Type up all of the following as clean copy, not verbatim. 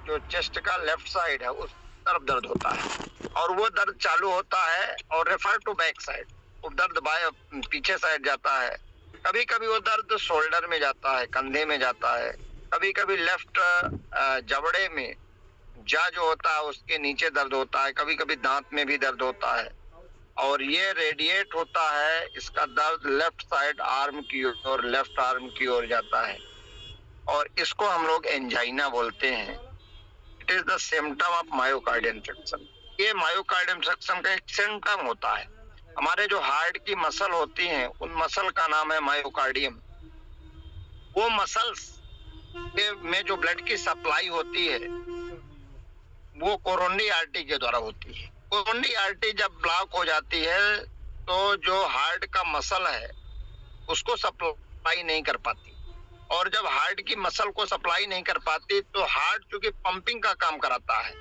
जो चेस्ट का left side है उस तरफ दर्द होता है और वो दर्द चालू होता है और रेफर टू बैक साइड, वो दर्द पीछे साइड जाता है। कभी कभी वो दर्द शोल्डर में जाता है, कंधे में जाता है, कभी कभी लेफ्ट जबड़े में जा जो होता है उसके नीचे दर्द होता है, कभी कभी दांत में भी दर्द होता है और ये रेडिएट होता है। इसका दर्द लेफ्ट साइड आर्म की ओर, लेफ्ट आर्म की ओर जाता है और इसको हम लोग एंजाइना बोलते हैं। It is the symptom of myocardial infection. ये मायोकार्डियल इंफेक्शन का एक सिम्टम होता है। हमारे जो हार्ट की मसल होती हैं उन मसल का नाम है मायोकार्डियम। वो मसल्स में जो ब्लड की सप्लाई होती है वो कोरोनरी आर्टरी के द्वारा होती है। कोरोनरी आर्टरी जब ब्लॉक हो जाती है तो जो हार्ट का मसल है उसको सप्लाई नहीं कर पाती और जब हार्ट की मसल को सप्लाई नहीं कर पाती तो हार्ट चूंकि पंपिंग का काम कराता है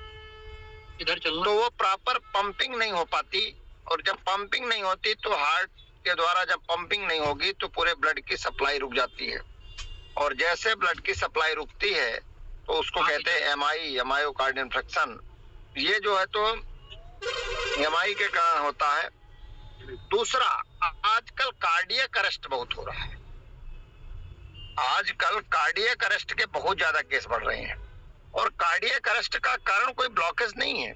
इधर चलना, तो वो प्रॉपर पंपिंग नहीं हो पाती और जब पंपिंग नहीं होती तो हार्ट के द्वारा जब पंपिंग नहीं होगी तो पूरे ब्लड की सप्लाई रुक जाती है और जैसे ब्लड की सप्लाई रुकती है तो उसको कहते हैं एमआई, मायोकार्डियल इंफेक्शन। ये जो है तो एमआई के कारण होता है। दूसरा, आजकल कार्डियक अरेस्ट बहुत हो रहा है। आजकल कार्डियक अरेस्ट के बहुत ज्यादा केस बढ़ रहे हैं और कार्डियक अरेस्ट का कारण कोई ब्लॉकेज नहीं है,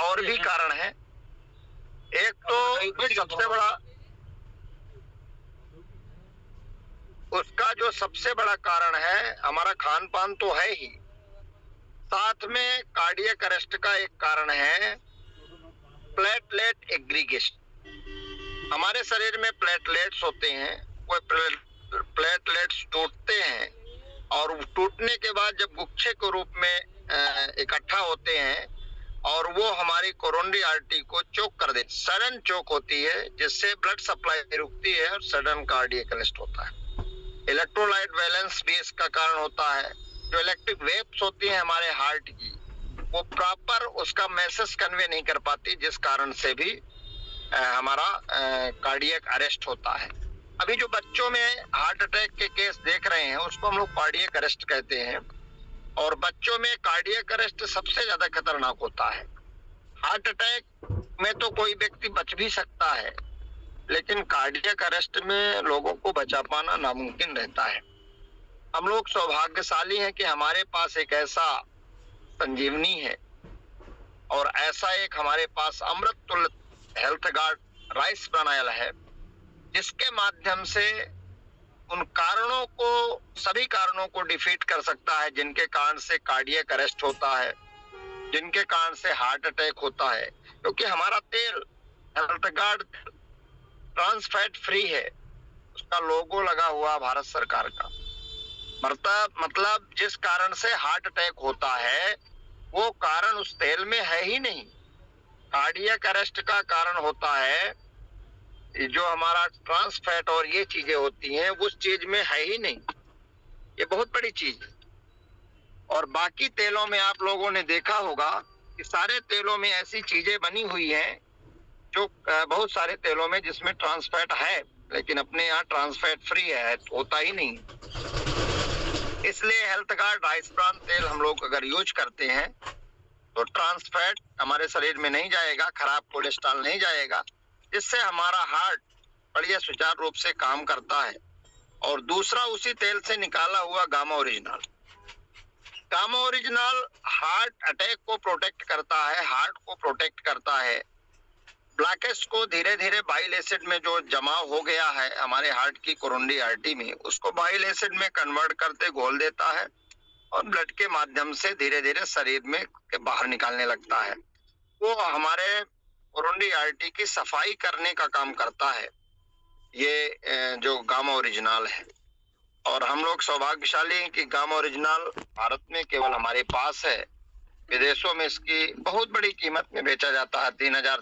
और भी कारण है। एक तो सबसे बड़ा, उसका जो सबसे बड़ा कारण है हमारा खान पान तो है ही, साथ में कार्डियक अरेस्ट का एक कारण है प्लेटलेट एग्रीगेशन। हमारे शरीर में प्लेटलेट्स होते हैं, वो प्लेटलेट्स टूटते हैं और टूटने के बाद जब गुच्छे के रूप में इकट्ठा होते हैं और वो हमारी कोरोनरी आर्टरी को चोक कर देते, सडन चोक होती है जिससे ब्लड सप्लाई रुकती है और सडन कार्डियक अरेस्ट होता है। इलेक्ट्रोलाइट बैलेंस भी इसका कारण होता है। जो इलेक्ट्रिक वेव्स होती है हमारे हार्ट की वो प्रॉपर उसका मैसेज कन्वे नहीं कर पाती, जिस कारण से भी हमारा कार्डियक अरेस्ट होता है। अभी जो बच्चों में हार्ट अटैक के केस देख रहे हैं उसको हम लोग कार्डियक अरेस्ट कहते हैं और बच्चों में कार्डियक अरेस्ट सबसे ज्यादा खतरनाक होता है। हार्ट अटैक में तो कोई व्यक्ति बच भी सकता है लेकिन कार्डियक अरेस्ट में लोगों को बचा पाना नामुमकिन रहता है। हम लोग सौभाग्यशाली हैं कि हमारे पास एक ऐसा संजीवनी है और ऐसा एक हमारे पास अमृत तुल्य हेल्थ गार्ड राइस बनाया है जिसके माध्यम से उन कारणों को, सभी कारणों को डिफीट कर सकता है जिनके कारण से कार्डियक अरेस्ट होता है, जिनके कारण से हार्ट अटैक होता है। क्योंकि हमारा तेल health guard trans fat free है, उसका लोगो लगा हुआ भारत सरकार का। मतलब जिस कारण से हार्ट अटैक होता है वो कारण उस तेल में है ही नहीं। कार्डियक अरेस्ट का कारण होता है जो हमारा ट्रांस फैट और ये चीजें होती हैं उस चीज में है ही नहीं। ये बहुत बड़ी चीज है। और बाकी तेलों में आप लोगों ने देखा होगा कि सारे तेलों में ऐसी चीजें बनी हुई हैं जो बहुत सारे तेलों में जिसमें ट्रांस फैट है लेकिन अपने यहाँ ट्रांस फैट फ्री है, होता ही नहीं। इसलिए हेल्थ गार्ड राइस ब्रान तेल हम लोग अगर यूज करते हैं तो ट्रांस फैट हमारे शरीर में नहीं जाएगा, खराब कोलेस्ट्रॉल नहीं जाएगा, जिससे हमारा हार्ट बढ़िया सुचारू रूप से काम करता है। और दूसरा, उसी तेल से निकाला हुआ gamma original. Gamma original heart attack को प्रोटेक्ट करता है, हार्ट को प्रोटेक्ट करता है। ब्लॉकेज को धीरे धीरे बाइल एसिड में जो जमा हो गया है हमारे हार्ट की कोरोनरी आर्टरी में, उसको बाइल एसिड में कन्वर्ट करते घोल देता है और ब्लड के माध्यम से धीरे धीरे शरीर में के बाहर निकालने लगता है। वो हमारे कोरोनरी आर्टरी की सफाई करने का काम करता है, ये जो गामा ओरिजिनल है। और हम लोग सौभाग्यशाली हैं कि गामा ओरिजिनल भारत में केवल हमारे पास है। विदेशों में इसकी बहुत बड़ी कीमत में बेचा जाता है, 3000